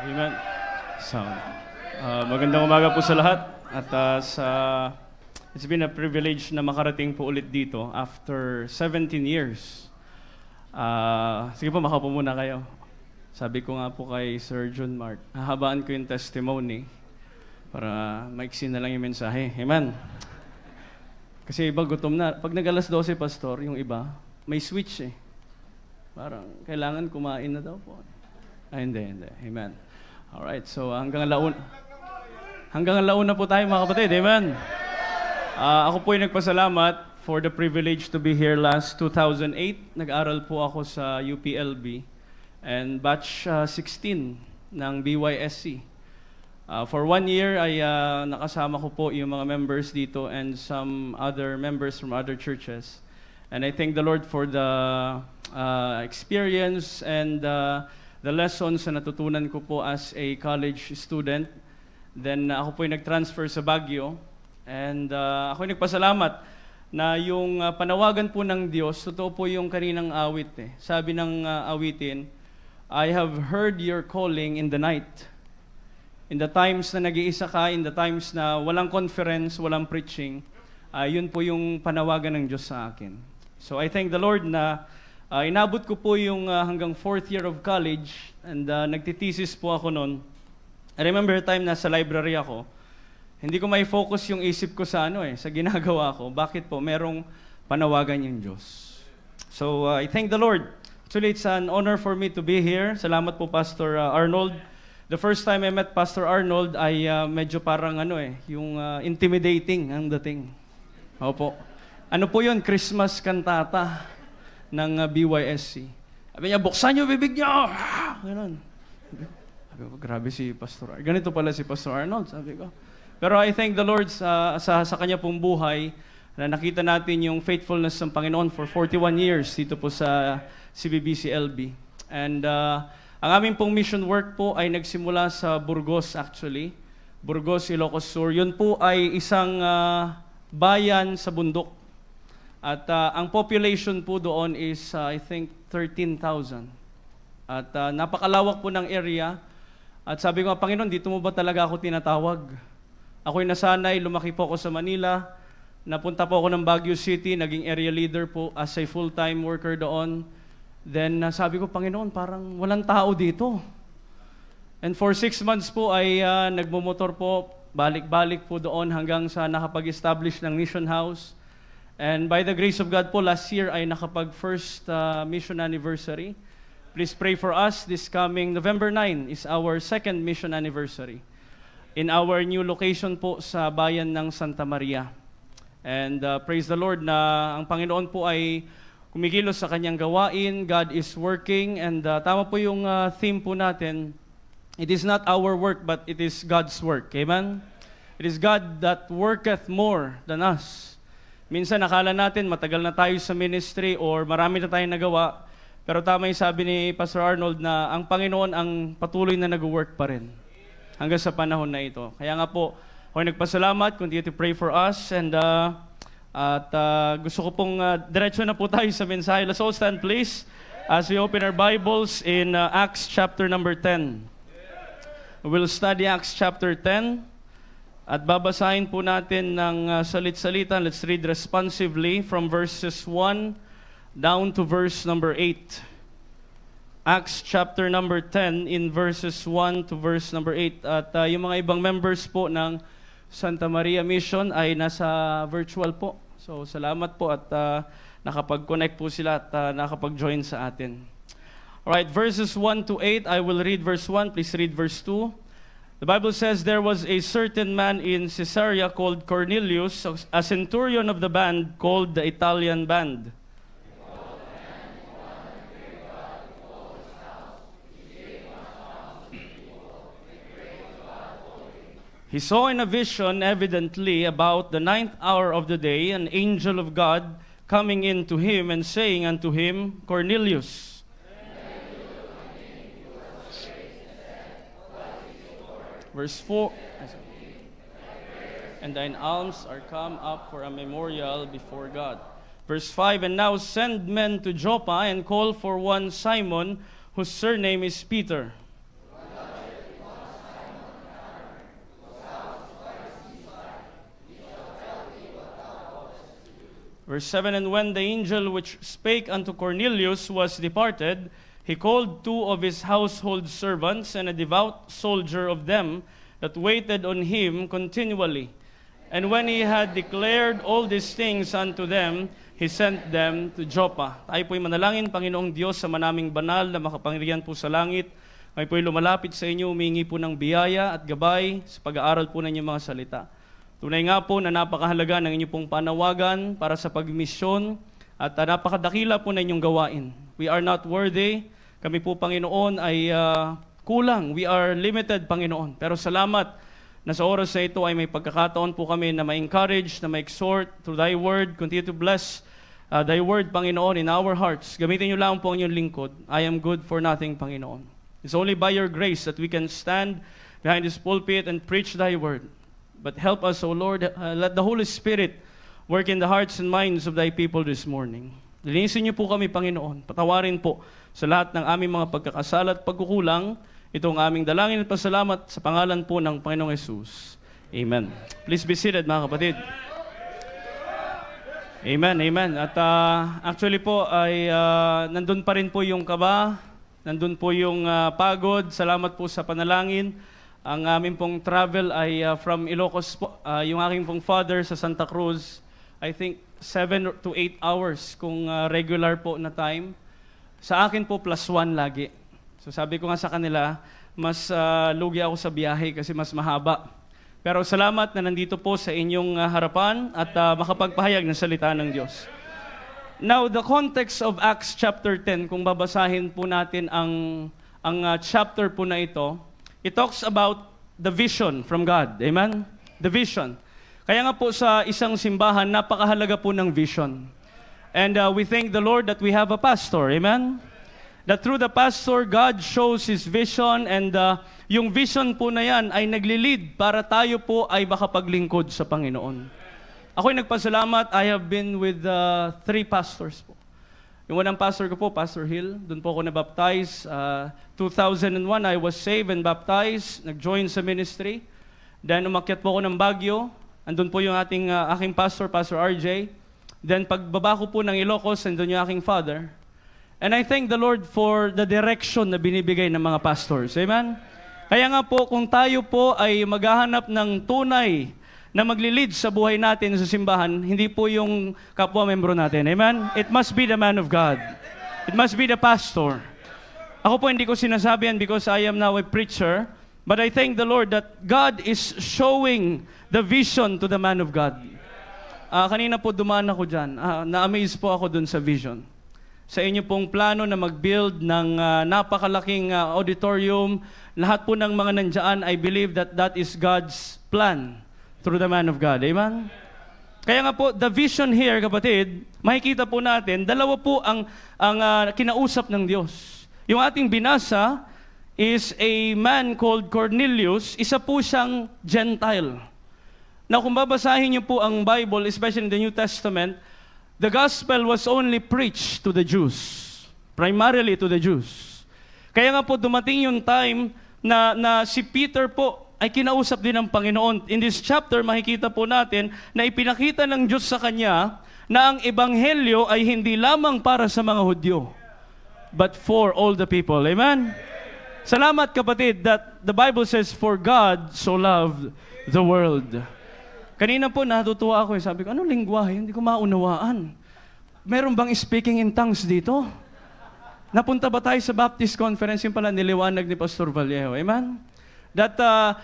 Amen. Sound. Magandang umaga po sa lahat. At it's been a privilege na makarating po ulit dito after 17 years. Sige po, makaupo muna kayo. Sabi ko nga po kay Sir John Mark, hahabaan ko yung testimony para maiksi na lang yung mensahe. Amen. Kasi iba gutom na. Pag nag-alas 12, Pastor, yung iba, may switch eh. Parang kailangan kumain na daw po. Hindi. Amen. Alright, so hanggang alauna po tayo mga kapatid. Amen. Ako po ay nagpasalamat for the privilege to be here last 2008. Nag-aral po ako sa UPLB and batch 16 ng BYSC. For 1 year ay nakasama ko po yung mga members dito and some other members from other churches. And I thank the Lord for the experience and the lessons na natutunan ko po as a college student. Then ako po ay nag-transfer sa Baguio. And ako ay nagpasalamat na yung panawagan po ng Diyos, totoo po yung kaninang awit eh. Sabi ng awitin, I have heard your calling in the night. In the times na nag-iisa ka, in the times na walang conference, walang preaching, yun po yung panawagan ng Diyos sa akin. So I thank the Lord na inabot ko po yung hanggang 4th year of college and nagtitesis po ako noon. I remember a time nasa library ako, hindi ko may focus yung isip ko sa sa ginagawa ko. Bakit po? Merong panawagan yung Diyos. So I thank the Lord. Actually, it's an honor for me to be here. Salamat po, Pastor Arnold. The first time I met Pastor Arnold ay medyo parang yung intimidating ang dating. Opo. Ano po yun? Christmas kantata ng BYSC. Sabi niya, buksan niyo bibig niyo! Ganun. Sabi ko, grabe si Pastor Arnold. Ganito pala si Pastor Arnold, sabi ko. Pero I thank the Lord sa kanya pong buhay na nakita natin yung faithfulness ng Panginoon for 41 years dito po sa CBBCLB. And ang aming pong mission work po ay nagsimula sa Burgos actually. Burgos, Ilocos Sur. Yun po ay isang bayan sa bundok. At ang population po doon is I think 13,000. At napakalawak po ng area. At sabi ko, Panginoon, dito mo ba talaga ako tinatawag? Ako'y nasanay, lumaki po ako sa Manila. Napunta po ako ng Baguio City, naging area leader po as a full-time worker doon. Then sabi ko, Panginoon, parang walang tao dito. And for 6 months po ay nagmumotor po, balik-balik po doon hanggang sa nakapag-establish ng Mission House. And by the grace of God po, last year ay nakapag-first mission anniversary. Please pray for us. This coming November 9 is our 2nd mission anniversary in our new location po sa bayan ng Santa Maria. And praise the Lord na ang Panginoon po ay kumikilos sa kanyang gawain. God is working. And tama po yung theme po natin. It is not our work, but it is God's work. Amen? It is God that worketh more than us. Minsan nakala natin matagal na tayo sa ministry or marami na tayong nagawa. Pero tama yung sabi ni Pastor Arnold na ang Panginoon ang patuloy na nag-work pa rin hanggang sa panahon na ito. Kaya nga po, ako'y nagpasalamat. Continue to pray for us. And gusto ko pong diretso na po tayo sa mensahe. Let's all stand please as we open our Bibles in Acts chapter number 10. We will study Acts chapter 10 at babasahin po natin ng salit-salitan. Let's read responsively from verses 1 down to verse number 8. Acts chapter number 10 in verses 1 to verse number 8. At yung mga ibang members po ng Santa Maria Mission ay nasa virtual po. So salamat po at nakapag-connect po sila at nakapag-join sa atin. Alright, verses 1 to 8, I will read verse 1. Please read verse 2. The Bible says, there was a certain man in Caesarea called Cornelius, a centurion of the band called the Italian band. He saw in a vision, evidently about the 9th hour of the day, an angel of God coming in to him and saying unto him, Cornelius. Verse 4. And thine alms are come up for a memorial before God. Verse 5. And now send men to Joppa and call for one Simon, whose surname is Peter. Verse 7, And when the angel which spake unto Cornelius was departed, he called 2 of his household servants, and a devout soldier of them, that waited on him continually. And when he had declared all these things unto them, he sent them to Joppa. Tayo po'y manalangin, Panginoong Diyos, sa manaming banal na makapangyarihan po sa langit. Ngayon po'y lumalapit sa inyo, humingi po ng biyaya at gabay sa pag-aaral po ng inyong mga salita. Tunay nga po na napakahalaga ng inyong pong panawagan para sa pagmisyon at napakadakila po na inyong gawain. We are not worthy. Kami po, Panginoon, ay kulang. We are limited, Panginoon. Pero salamat na sa oras na ito ay may pagkakataon po kami na ma-encourage, na ma-exhort through Thy Word. Continue to bless Thy Word, Panginoon, in our hearts. Gamitin niyo lang po ang inyong lingkod. I am good for nothing, Panginoon. It's only by Your grace that we can stand behind this pulpit and preach Thy Word. But help us, O Lord, let the Holy Spirit work in the hearts and minds of Thy people this morning. Linisin niyo po kami, Panginoon. Patawarin po sa lahat ng aming mga pagkakasala at pagkukulang. Itong aming dalangin at pasalamat sa pangalan po ng Panginoong Hesus. Amen. Please be seated, mga kapatid. Amen, amen. At actually po ay nandun pa rin po yung kaba, nandun po yung pagod. Salamat po sa panalangin. Ang aming pong travel ay from Ilocos po. Yung aking pong father sa Santa Cruz, I think 7 to 8 hours kung regular po na time. Sa akin po +1 lagi. So sabi ko nga sa kanila, mas lugi ako sa biyahe kasi mas mahaba. Pero salamat na nandito po sa inyong harapan at makapagpahayag ng salita ng Diyos. Now, the context of Acts chapter 10, kung babasahin po natin ang chapter po na ito, it talks about the vision from God. Amen? The vision. Kaya nga po sa isang simbahan, napakahalaga po ng vision. And we thank the Lord that we have a pastor. Amen? That through the pastor, God shows His vision, and yung vision po na yan ay nagli-lead para tayo po ay makapaglingkod sa Panginoon. Ako'y nagpasalamat. I have been with 3 pastors po. Yung unang pastor ko po, Pastor Hill, doon po ako nabaptize. 2001, I was saved and baptized. Nag-join sa ministry. Then umakyat po ako ng Baguio. Andun po yung aking pastor, Pastor RJ. Then pagbaba ko po ng Ilocos, andun yung aking father. And I thank the Lord for the direction na binibigay ng mga pastors. Amen? Kaya nga po, kung tayo po ay maghahanap ng tunay na magli-lead sa buhay natin sa simbahan, hindi po yung kapwa-membro natin. Amen? It must be the man of God. It must be the pastor. Ako po hindi ko sinasabi yan because I am now a preacher, but I thank the Lord that God is showing the vision to the man of God. Kanina po dumaan ako dyan. Na-amaze po ako dun sa vision. Sa inyo pong plano na mag-build ng napakalaking auditorium, lahat po ng mga nandiyan, I believe that that is God's plan through the man of God. Amen? Kaya nga po, the vision here, kapatid, makikita po natin, dalawa po ang kinausap ng Diyos. Yung ating binasa is a man called Cornelius, isa po siyang Gentile. Now, kung babasahin niyo po ang Bible, especially in the New Testament, the gospel was only preached to the Jews. Primarily to the Jews. Kaya nga po dumating yung time na si Peter po ay kinausap din ng Panginoon. In this chapter, makikita po natin na ipinakita ng Diyos sa kanya na ang ebanghelyo ay hindi lamang para sa mga Hudyo, but for all the people. Amen? Salamat kapatid that the Bible says, for God so loved the world. Kanina po natutuwa ako, sabi ko, anong lingwahe? Hindi ko maunawaan. Meron bang speaking in tongues dito? Napunta ba tayo sa Baptist Conference? Yung pala niliwanag ni Pastor Vallejo. Amen? That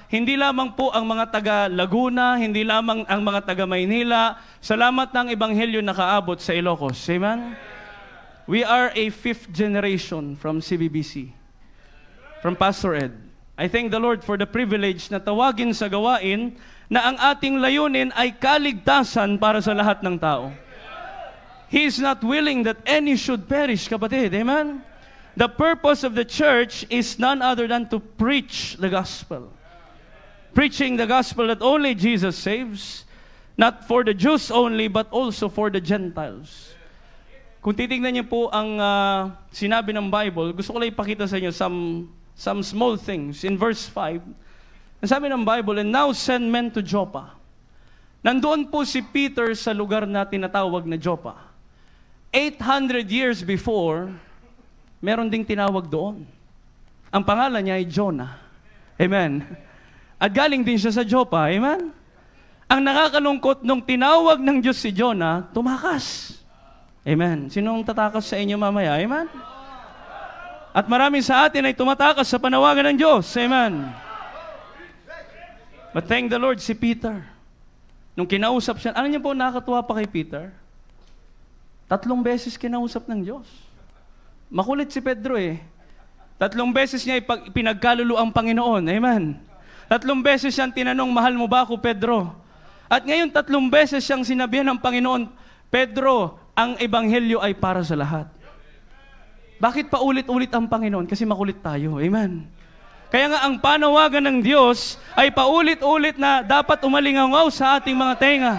hindi lamang po ang mga taga Laguna, hindi lamang ang mga taga Maynila, salamat ng Ebanghelyo nakaabot sa Ilocos. Amen? We are a 5th generation from CBBC, from Pastor Ed. I thank the Lord for the privilege na tawagin sa gawain na ang ating layunin ay kaligtasan para sa lahat ng tao. He is not willing that any should perish, kapatid. Amen? The purpose of the church is none other than to preach the gospel. Preaching the gospel that only Jesus saves, not for the Jews only, but also for the Gentiles. Kung titignan niyo po ang sinabi ng Bible, gusto ko lang ipakita sa inyo some small things. In verse 5, sabi ng Bible, and now send men to Joppa. Nandoon po si Peter sa lugar na tinatawag na Joppa. 800 years before, meron ding tinawag doon. Ang pangalan niya ay Jonah. Amen. At galing din siya sa Joppa. Amen. Ang nakakalungkot nung tinawag ng Diyos si Jonah, tumakas. Amen. Sinong tatakas sa inyo mamaya? Amen. At marami sa atin ay tumatakas sa panawagan ng Diyos. Amen. But thank the Lord, si Peter. Nung kinausap siya, ano niyo po nakakatuwa pa kay Peter? 3 beses kinausap ng Diyos. Makulit si Pedro eh. 3 beses niya pinagkalulu ang Panginoon. Amen. 3 beses siyang tinanong, mahal mo ba ako, Pedro? At ngayon 3 beses siyang sinabihan ng Panginoon, Pedro, ang ebanghelyo ay para sa lahat. Bakit pa ulit-ulit ang Panginoon? Kasi makulit tayo. Amen. Kaya nga ang panawagan ng Diyos ay paulit-ulit na dapat umalingaw sa ating mga tenga.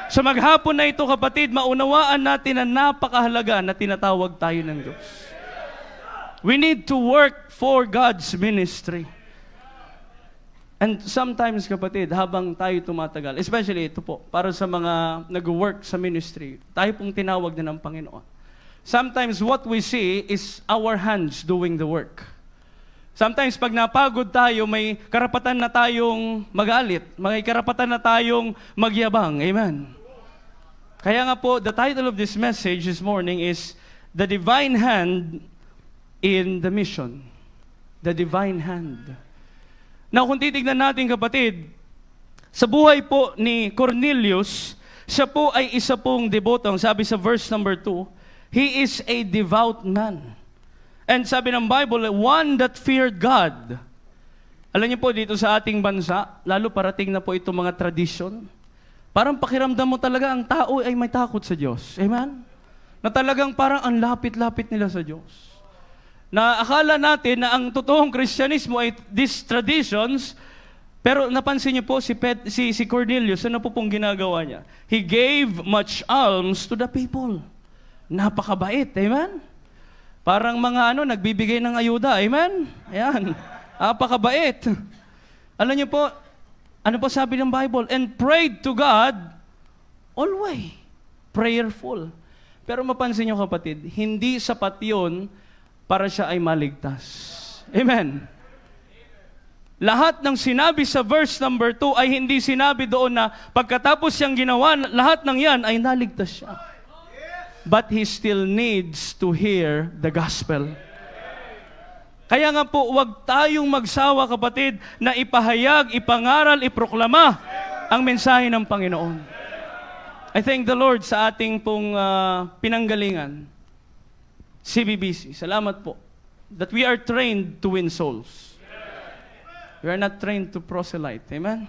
Sa maghapon na ito, kapatid, maunawaan natin na napakahalaga na tinatawag tayo ng Diyos. We need to work for God's ministry. And sometimes, kapatid, habang tayo tumatagal, especially ito po, para sa mga nag-work sa ministry, tayo pong tinawag na ng Panginoon. Sometimes what we see is our hands doing the work. Sometimes pag napagod tayo, may karapatan na tayong magalit, may karapatan na tayong magyabang. Amen. Kaya nga po, the title of this message this morning is The Divine Hand in the Mission. The Divine Hand. Now, kung titignan natin, kapatid, sa buhay po ni Cornelius, siya po ay isa pong debotong. Sabi sa verse number 2, he is a devout man. And sabi ng Bible, one that feared God. Alam niyo po, dito sa ating bansa, lalo parating na po itong mga tradisyon, parang pakiramdam mo talaga ang tao ay may takot sa Diyos. Amen? Na talagang parang ang lapit-lapit nila sa Diyos. Na akala natin na ang totoong Kristyanismo ay these traditions, pero napansin niyo po si Cornelius, ano po pong ginagawa niya? He gave much alms to the people. Napakabait. Amen? Parang mga nagbibigay ng ayuda. Amen? Ayan. Napakabait. Alam niyo po, ano po sabi ng Bible? And prayed to God always. Prayerful. Pero mapansin niyo, kapatid, hindi sapat yun para siya ay maligtas. Amen? Lahat ng sinabi sa verse number 2 ay hindi sinabi doon na pagkatapos siyang ginawa, lahat ng yan ay naligtas siya. But he still needs to hear the gospel. Kaya nga po, huwag tayong magsawa, kapatid, na ipahayag, ipangaral, iproklama ang mensahe ng Panginoon. I thank the Lord sa ating pong pinanggalingan, CBBC. Salamat po that we are trained to win souls. We are not trained to proselyte. Amen?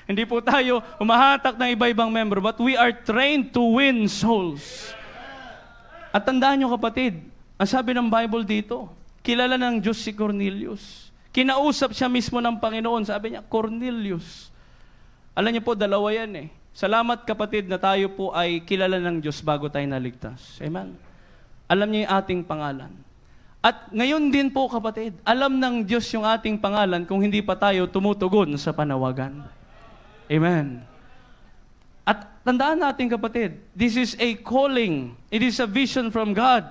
Hindi po tayo humahatak ng iba-ibang member, but we are trained to win souls. At tandaan nyo, kapatid, ang sabi ng Bible dito, kilala ng Diyos si Cornelius. Kinausap siya mismo ng Panginoon. Sabi niya, Cornelius. Alam niyo po, dalawa yan eh. Salamat, kapatid, na tayo po ay kilala ng Diyos bago tayo naligtas. Amen? Alam niya yung ating pangalan. At ngayon din po, kapatid, alam ng Diyos yung ating pangalan kung hindi pa tayo tumutugon sa panawagan. Amen. At tandaan natin, kapatid, this is a calling. It is a vision from God.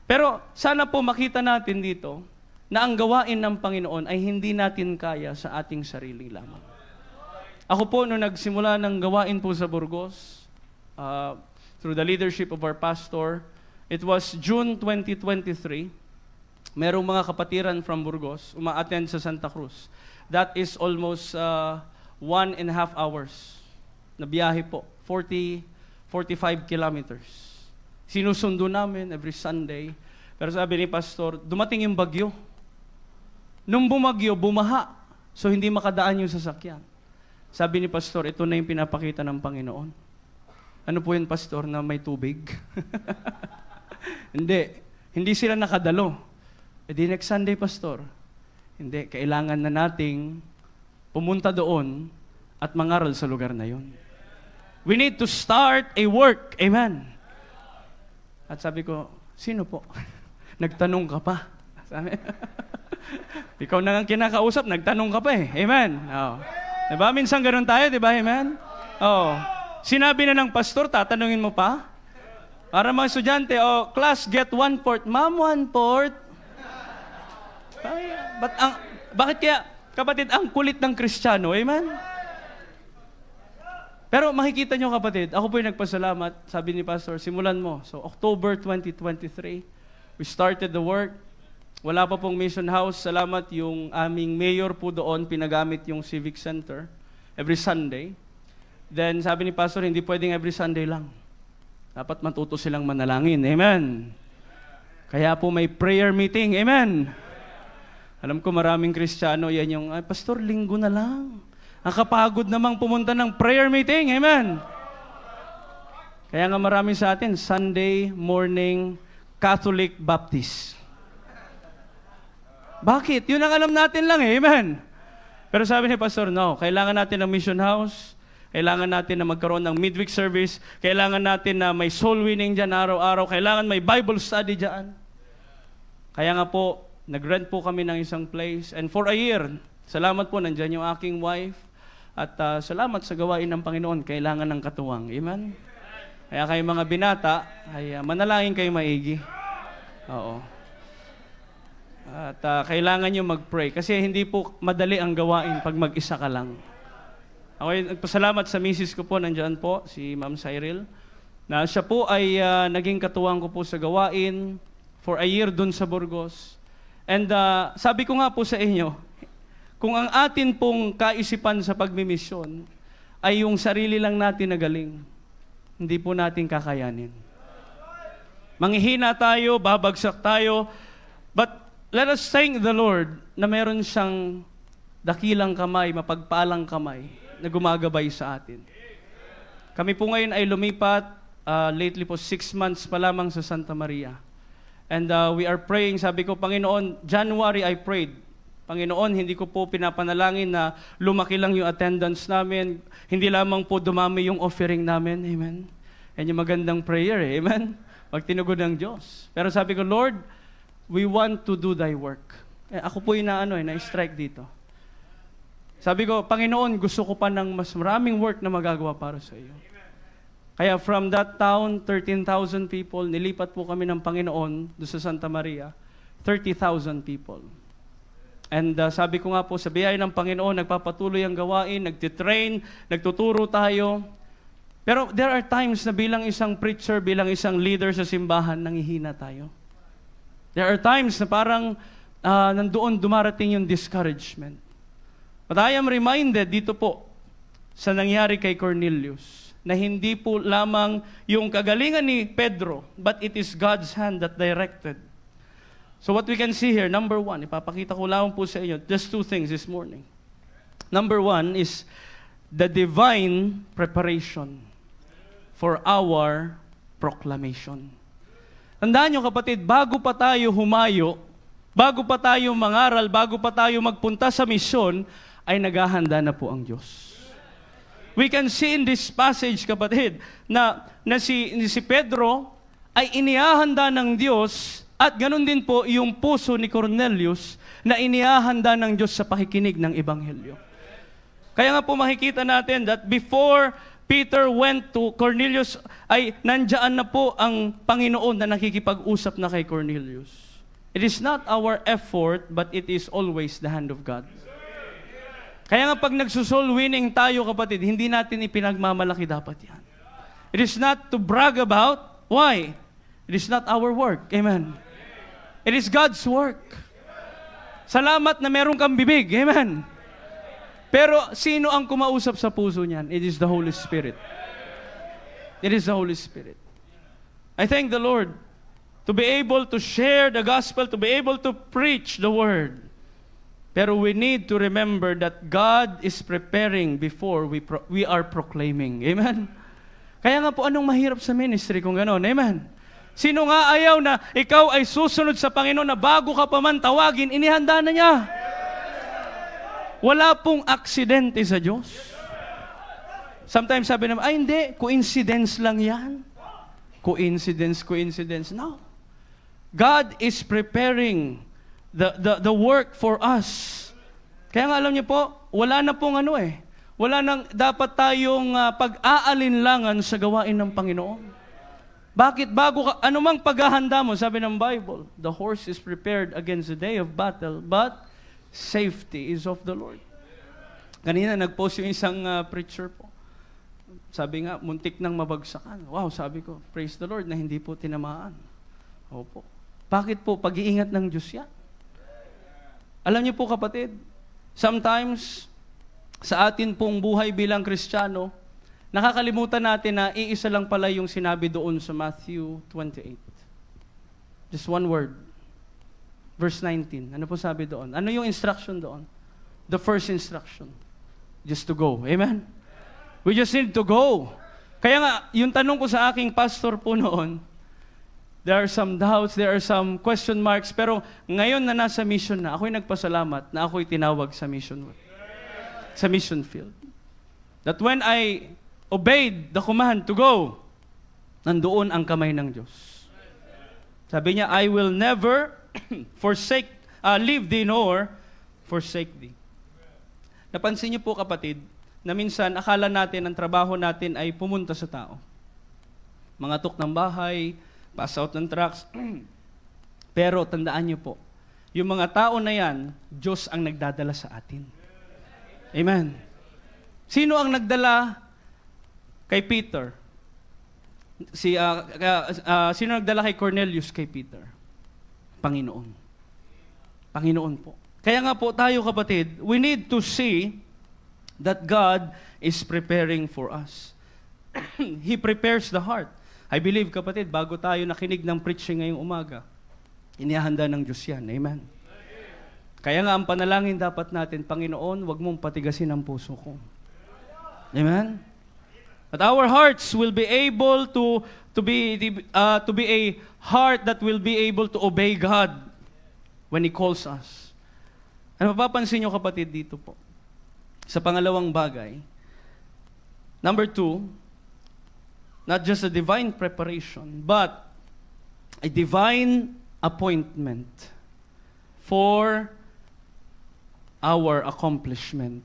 Pero sana po makita natin dito na ang gawain ng Panginoon ay hindi natin kaya sa ating sarili lamang. Ako po, nung nagsimula ng gawain po sa Burgos, through the leadership of our pastor, it was June 2023. Merong mga kapatiran from Burgos, uma-attend sa Santa Cruz. That is almost 1.5 hours na biyahe po. 45 kilometers. Sinusundo namin every Sunday. Pero sabi ni Pastor, dumating yung bagyo. Nung bumagyo, bumaha. So hindi makadaan yung sasakyan. Sabi ni Pastor, ito na yung pinapakita ng Panginoon. Ano po yun, Pastor, na may tubig? Hindi sila nakadalo. E di next Sunday, Pastor, hindi, kailangan na nating pumunta doon at mangaral sa lugar na yun. We need to start a work. Amen. At sabi ko, sino po? Nagtanong ka pa. Sabi, ikaw na ang kinakausap, nagtanong ka pa eh. Amen. Oh. Diba? Minsan ganun tayo, diba? Amen? Oh. Sinabi na ng pastor, tatanungin mo pa? Para mga estudyante, oh, class, get 1/4. Ma'am, 1/4? Bakit kaya, kapatid, ang kulit ng Kristiyano? Amen? Pero makikita nyo, kapatid, ako po yung nagpasalamat, sabi ni pastor, simulan mo. So, October 2023, we started the work. Wala pa pong mission house. Salamat yung aming mayor po doon, pinagamit yung civic center every Sunday. Then sabi ni pastor, hindi pwedeng every Sunday lang. Dapat matuto silang manalangin. Amen. Kaya po may prayer meeting. Amen. Alam ko maraming Kristiyano, yan yung, ay, pastor, linggo na lang. Nakapagod namang pumunta ng prayer meeting. Amen. Kaya nga marami sa atin, Sunday morning Catholic Baptist. Bakit? Yun ang alam natin lang eh. Amen. Pero sabi ni pastor, no, kailangan natin ng mission house, kailangan natin na magkaroon ng midweek service, kailangan natin na may soul winning dyan araw-araw, kailangan may Bible study dyan. Kaya nga po, nag-rent po kami ng isang place, and for a year, salamat po, nandyan yung aking wife, at salamat sa gawain ng Panginoon, kailangan ng katuwang. Amen? Kaya kayo mga binata, ay manalangin kayo maigi. Oo. At kailangan nyo mag-pray. Kasi hindi po madali ang gawain pag mag-isa ka lang. Ako nagpasalamat sa misis ko po, nandyan po, si Ma'am Cyril, na siya po ay naging katuwang ko po sa gawain for a year dun sa Burgos. And sabi ko nga po sa inyo, kung ang atin pong kaisipan sa pagmimisyon ay yung sarili lang natin na galing, hindi po natin kakayanin. Manghihina tayo, babagsak tayo, but let us thank the Lord na meron siyang dakilang kamay, mapagpalang kamay na gumagabay sa atin. Kami po ngayon ay lumipat, lately po 6 months pa lamang sa Santa Maria. And we are praying, sabi ko, Panginoon, January I prayed, Panginoon, hindi ko po pinapanalangin na lumaki lang yung attendance namin, hindi lamang po dumami yung offering namin, amen? Yan yung magandang prayer, amen? Pag tinugod ng Diyos. Pero sabi ko, Lord, we want to do thy work. Ako po yung na-strike dito. Sabi ko, Panginoon, gusto ko pa ng mas maraming work na magagawa para sa iyo. Kaya from that town, 13,000 people, nilipat po kami ng Panginoon doon sa Santa Maria, 30,000 people. And sabi ko nga po, sa biyaya ng Panginoon, nagpapatuloy ang gawain, nagtitrain, nagtuturo tayo. Pero there are times na bilang isang preacher, bilang isang leader sa simbahan, nanghihina tayo. There are times na parang nandoon dumarating yung discouragement. But I am reminded dito po sa nangyari kay Cornelius na hindi po lamang yung kagalingan ni Pedro, but it is God's hand that directed. So what we can see here, number 1, ipapakita ko lang po sa inyo, just 2 things this morning. Number 1 is the divine preparation for our proclamation. Tandaan nyo kapatid, bago pa tayo humayo, bago pa tayo mangaral, bago pa tayo magpunta sa misyon, ay naghahanda na po ang Diyos. We can see in this passage, kapatid, na si Pedro ay inihahanda ng Diyos at ganun din po yung puso ni Cornelius na inihahanda ng Diyos sa pakikinig ng Ebanghelyo. Kaya nga po makikita natin that before Peter went to Cornelius, ay nandiyan na po ang Panginoon na nakikipag-usap na kay Cornelius. It is not our effort, but it is always the hand of God. Kaya nga pag nagsusol winning tayo, kapatid, hindi natin ipinagmamalaki dapat yan. It is not to brag about. Why? It is not our work. Amen. It is God's work. Salamat na meron kang bibig. Amen. Pero sino ang kumausap sa puso niyan? It is the Holy Spirit. It is the Holy Spirit. I thank the Lord to be able to share the gospel, to be able to preach the word. Pero we need to remember that God is preparing before we are proclaiming. Amen? Kaya nga po, anong mahirap sa ministry kung gano'n? Amen? Sino nga ayaw na ikaw ay susunod sa Panginoon na bago ka pa man tawagin, inihanda na niya. Wala pong aksidente sa Diyos. Sometimes sabi naman, ay hindi, coincidence lang yan. Coincidence. No. God is preparing the work for us. Kaya nga alam niyo po, wala na pong Wala nang dapat tayong pag-aalinlangan sa gawain ng Panginoon. Bakit bago ka, anumang paghahanda mo, sabi ng Bible, the horse is prepared against the day of battle, but safety is of the Lord. Kanina nag-post yung isang preacher po. Sabi nga, muntik nang mabagsakan. Wow, sabi ko, praise the Lord na hindi po tinamaan. Opo. Bakit po? Pag-iingat ng Diyos yan. Alam niyo po kapatid, sometimes, sa atin pong buhay bilang Kristiyano, nakakalimutan natin na iisa lang pala yung sinabi doon sa Matthew 28. Just one word. Verse 19. Ano po sabi doon? Ano yung instruction doon? The first instruction. Just to go. Amen? We just need to go. Kaya nga, yung tanong ko sa aking pastor po noon, there are some doubts, there are some question marks, pero ngayon na nasa mission na, ako'y nagpasalamat na ako'y tinawag sa mission field. That when I obeyed the command to go, nandoon ang kamay ng Diyos. Sabi niya, I will never leave thee nor forsake thee. Napansin niyo po kapatid, na minsan akala natin ang trabaho natin ay pumunta sa tao. Mangatok ng bahay, pass out ng trucks. Pero tandaan niyo po, yung mga tao na yan, Diyos ang nagdadala sa atin. Amen. Sino ang nagdala kay Peter? Sino nagdala kay Cornelius kay Peter? Panginoon. Panginoon po. Kaya nga po tayo kapatid, we need to see that God is preparing for us. He prepares the heart. I believe kapatid, bago tayo nakinig ng preaching ngayong umaga, inihahanda ng Diyos yan. Amen. Kaya nga ang panalangin dapat natin, Panginoon, wag mong patigasin ang puso ko. Amen. That our hearts will be able to be a heart that will be able to obey God when He calls us. Ano mapapansin nyo kapatid dito po? Sa pangalawang bagay, number 2, not just a divine preparation, but a divine appointment for our accomplishment.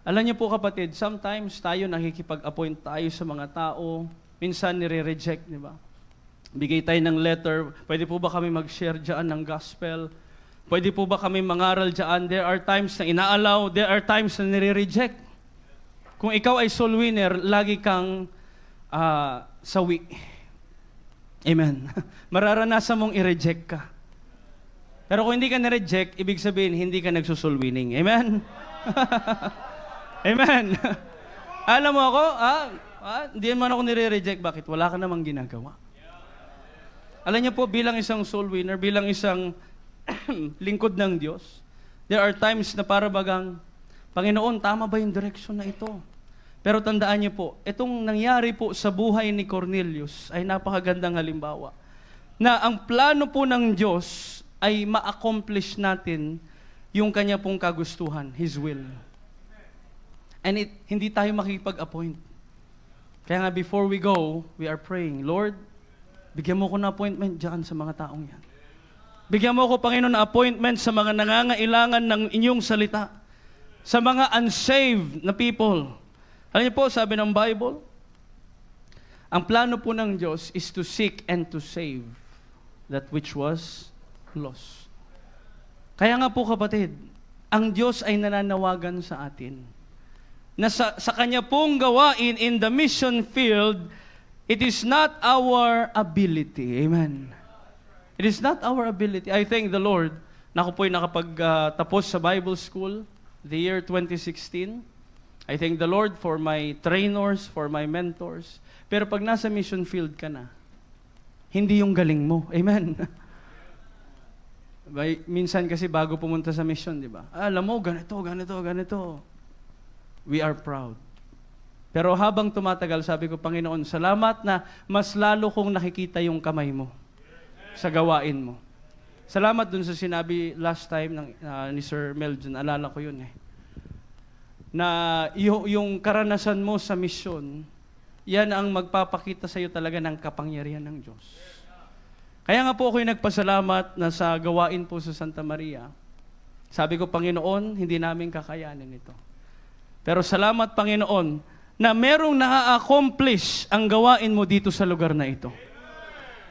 Alam niyo po kapatid, sometimes tayo nakikipag-appoint tayo sa mga tao, minsan nire-reject, di ba? Bigay tayo ng letter, pwede po ba kami mag-share dyan ng gospel? Pwede po ba kami mangaral dyan? There are times na ina-allow, there are times na nire-reject. Kung ikaw ay soul winner, lagi kang sawi. Amen. Mararanasan mong i-reject ka. Pero kung hindi ka na-reject, ibig sabihin, hindi ka nagsusoul winning. Amen? Amen. Alam mo ako, hindi man ako nire-reject. Bakit? Wala ka namang ginagawa. Alam niyo po, bilang isang soul winner, bilang isang lingkod ng Diyos, there are times na para bagang, Panginoon, tama ba yung direksyon na ito? Pero tandaan niyo po, itong nangyari po sa buhay ni Cornelius ay napakagandang halimbawa na ang plano po ng Diyos ay ma-accomplish natin yung kanya pong kagustuhan, His will. And hindi tayo makikipag-appoint. Kaya nga before we go, we are praying, Lord, bigyan mo ko na appointment dyan sa mga taong yan. Bigyan mo ko, Panginoon, na appointment sa mga nangangailangan ng inyong salita. Sa mga unsaved na people. Alam niyo po, sabi ng Bible, ang plano po ng Diyos is to seek and to save that which was lost. Kaya nga po kapatid, ang Diyos ay nananawagan sa atin na sa Kanya pong gawain in the mission field, it is not our ability. Amen. It is not our ability. I thank the Lord na ako po'y nakapagtapos sa Bible School the year 2016. I thank the Lord for my trainers, for my mentors. Pero pag nasa mission field ka na, hindi yung galing mo. Amen. Minsan kasi bago pumunta sa mission, di ba? Alam mo, ganito. We are proud. Pero habang tumatagal, sabi ko, Panginoon, salamat na mas lalo kong nakikita yung kamay mo sa gawain mo. Salamat dun sa sinabi last time ni Sir Melvin, alala ko yun na yung karanasan mo sa misyon, yan ang magpapakita sa iyo talaga ng kapangyarihan ng Diyos. Kaya nga po ako'y nagpasalamat na sa gawain po sa Santa Maria. Sabi ko, Panginoon, hindi namin kakayanin ito. Pero salamat, Panginoon, na merong na-accomplish ang gawain mo dito sa lugar na ito.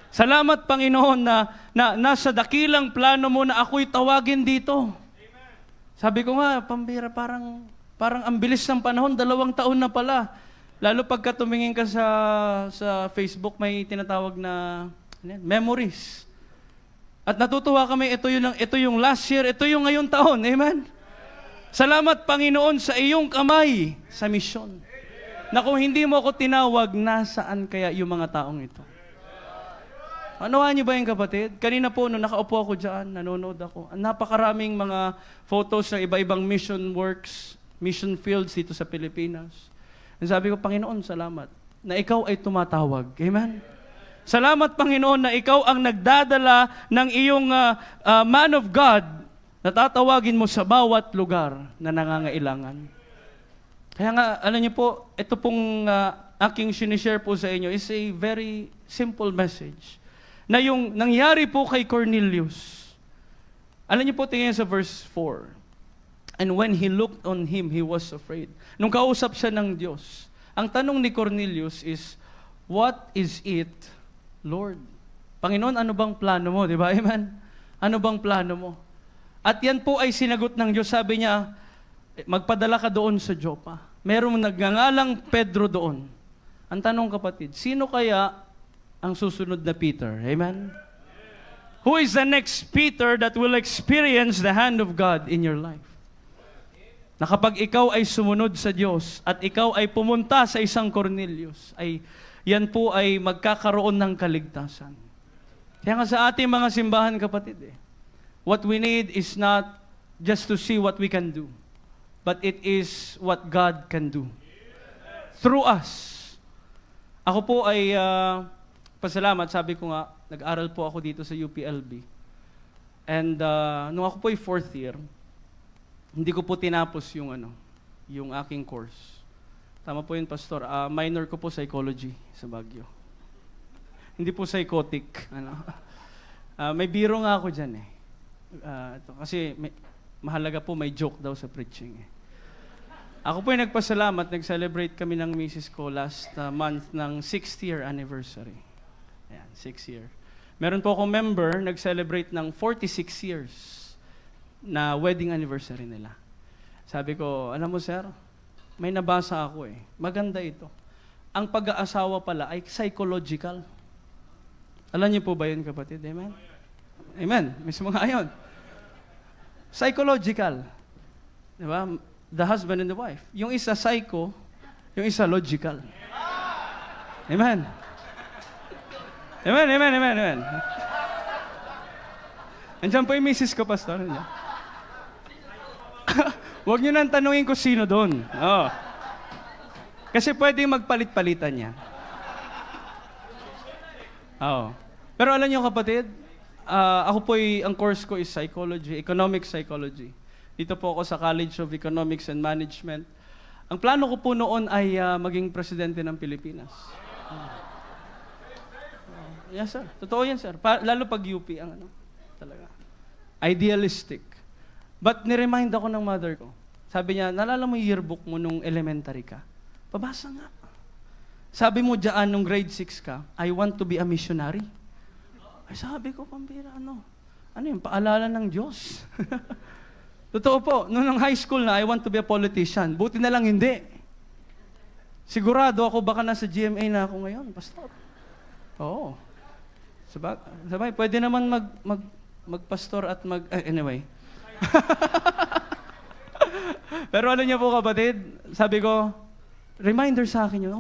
Salamat, Panginoon, na nasa dakilang plano mo na ako'y tawagin dito. Sabi ko nga, pambira, parang ang bilis ng panahon, 2 taon na pala. Lalo pagka tumingin ka sa Facebook, may tinatawag na memories. At natutuwa kami, ito yung last year, ito yung ngayong taon. Amen? Salamat, Panginoon, sa iyong kamay sa misyon. Na kung hindi mo ako tinawag, nasaan kaya yung mga taong ito? Anawaan niyo ba yung kapatid? Kanina po, nung nakaupo ako dyan, nanonood ako. Napakaraming mga photos ng iba-ibang mission works, mission fields dito sa Pilipinas. And sabi ko, Panginoon, salamat na ikaw ay tumatawag. Amen? Salamat, Panginoon, na ikaw ang nagdadala ng iyong man of God na tatawagin mo sa bawat lugar na nangangailangan. Kaya nga, alam niyo po, ito pong aking sinishare po sa inyo is a very simple message. Na yung nangyari po kay Cornelius, alam niyo po, tingnan sa verse 4. And when he looked on him, he was afraid. Nung kausap siya ng Diyos, ang tanong ni Cornelius is, what is it, Lord? Panginoon, ano bang plano mo? Di ba? Amen? Ano bang plano mo? At yan po ay sinagot ng Diyos. Sabi niya, magpadala ka doon sa Joppa. Merong nagngangalang Pedro doon. Ang tanong, kapatid, sino kaya ang susunod na Peter? Amen? Who is the next Peter that will experience the hand of God in your life? Na kapag ikaw ay sumunod sa Diyos at ikaw ay pumunta sa isang Cornelius, ay yan po ay magkakaroon ng kaligtasan. Kaya nga sa ating mga simbahan, kapatid, what we need is not just to see what we can do, but it is what God can do through us. Ako po ay pasalamat, sabi ko nga, nag-aral po ako dito sa UPLB. And nung ako po ay 4th year, hindi ko po tinapos yung aking course. Tama po yun, Pastor. Minor ko po psychology sa Baguio. Hindi po psychotic. May biro nga ako dyan eh. Kasi mahalaga po may joke daw sa preaching eh. Ako po ay nagpasalamat, nag-celebrate kami ng misis ko last month ng 6th year anniversary. Ayan, 6 year. Meron po akong member, nag-celebrate ng 46 years na wedding anniversary nila. Sabi ko, alam mo sir, may nabasa ako eh. Maganda ito. Ang pag-aasawa pala ay psychological. Alam niyo po ba yun, kapatid? Amen? Amen. Mismo nga yun. Psychological. Diba? The husband and the wife. Yung isa psycho, yung isa logical. Amen. Amen, amen, amen, amen. Andiyan po yung misis ko, Pastor. Huwag nyo nang tanungin ko sino doon. Oh. Kasi pwedeng magpalit-palitan niya. Oh. Pero alam niyo, kapatid, ako po ang course ko is psychology, economic psychology. Dito po ako sa College of Economics and Management. Ang plano ko po noon ay maging presidente ng Pilipinas. Yes, sir. Totoo yan, sir. Lalo pag UP ang talaga. Idealistic. But niremind ako ng mother ko. Sabi niya, nalala mo yung yearbook mo nung elementary ka? Pabasa nga. Sabi mo dyan nung grade 6 ka, I want to be a missionary. Ay sabi ko, pambira, ano yung paalala ng Diyos? Totoo po, nung high school na, I want to be a politician. Buti na lang hindi. Sigurado ako baka nasa GMA na ako ngayon, pastor. Oo. Sabay, pwede naman magpastor at anyway. Pero ano niyo po, kapatid? Sabi ko, reminder sa akin yun,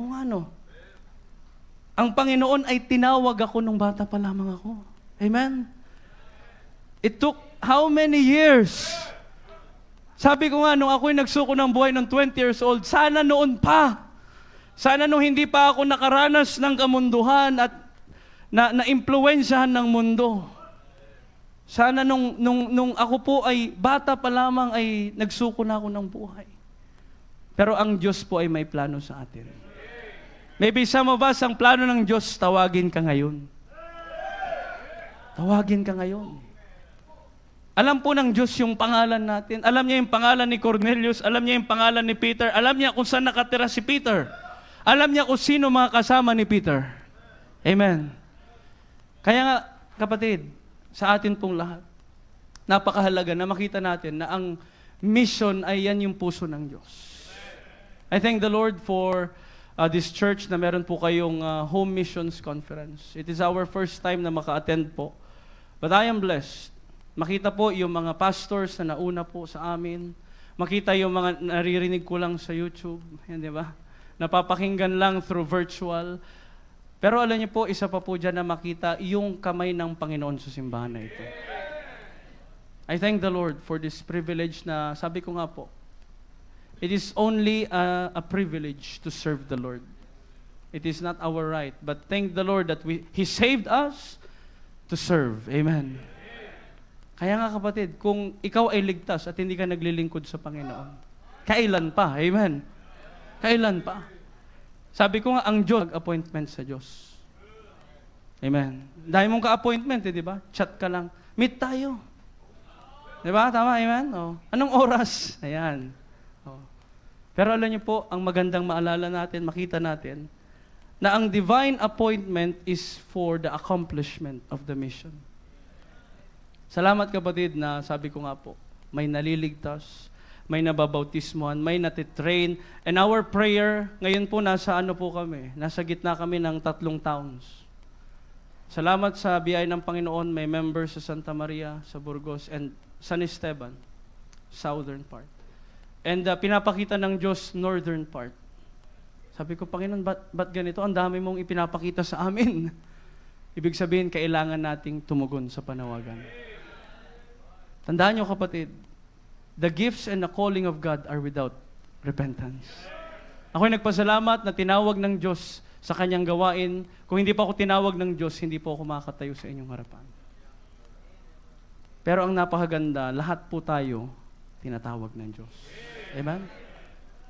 ang Panginoon ay tinawag ako nung bata pa lamang ako. Amen? It took how many years? Sabi ko nga, nung ako'y nagsuko ng buhay ng 20 years old, sana noon pa. Sana nung hindi pa ako nakaranas ng kamunduhan at na-impluwensyahan ng mundo. Sana nung ako po ay bata pa lamang ay nagsuko na ako ng buhay. Pero ang Diyos po ay may plano sa atin. Maybe some of us, ang plano ng Diyos, tawagin ka ngayon. Tawagin ka ngayon. Alam po ng Diyos yung pangalan natin. Alam niya yung pangalan ni Cornelius. Alam niya yung pangalan ni Peter. Alam niya kung saan nakatira si Peter. Alam niya kung sino mga kasama ni Peter. Amen. Kaya nga, kapatid, sa atin pong lahat, napakahalaga na makita natin na ang mission ay yan yung puso ng Diyos. I thank the Lord for this church na meron po kayong home missions conference. It is our first time na maka-attend po. But I am blessed. Makita po yung mga pastors na nauna po sa amin. Makita yung mga naririnig ko lang sa YouTube. Yan, di ba? Napapakinggan lang through virtual. Pero alam niyo po, isa pa po dyan na makita yung kamay ng Panginoon sa simbahan na ito. I thank the Lord for this privilege na, sabi ko nga po, it is only a privilege to serve the Lord. It is not our right. But thank the Lord that He saved us to serve. Amen. Kaya nga kapatid, kung ikaw ay ligtas at hindi ka naglilingkod sa Panginoon, kailan pa? Amen. Kailan pa? Sabi ko nga, ang Diyos, appointment sa Diyos. Amen. Dahil mong ka-appointment, di ba? Chat ka lang. Meet tayo. Di ba? Tama, amen? Oh. Anong oras? Ayan. Oh. Pero alam niyo po, ang magandang maalala natin, makita natin, na ang divine appointment is for the accomplishment of the mission. Salamat kapatid na sabi ko nga po, may naliligtas, may nababautismuhan, may natitrain, and our prayer, ngayon po nasa ano po kami, nasa gitna kami ng 3 towns. Salamat sa biyaya ng Panginoon, may members sa Santa Maria, sa Burgos, and San Esteban, southern part. And pinapakita ng Diyos, northern part. Sabi ko, Panginoon, ba't ganito? Ang dami mong ipinapakita sa amin. Ibig sabihin, kailangan nating tumugon sa panawagan. Tandaan nyo kapatid, the gifts and the calling of God are without repentance. Ako'y nagpasalamat na tinawag ng Diyos sa kanyang gawain. Kung hindi pa ako tinawag ng Diyos, hindi po ako makatayo sa inyong harapan. Pero ang napakaganda, lahat po tayo tinatawag ng Diyos. Amen?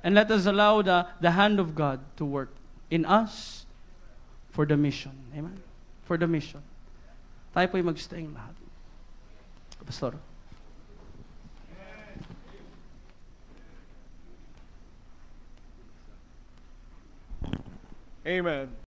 And let us allow the hand of God to work in us for the mission. Amen? For the mission. Tayo po'y mag-staying lahat. Pastor. Amen.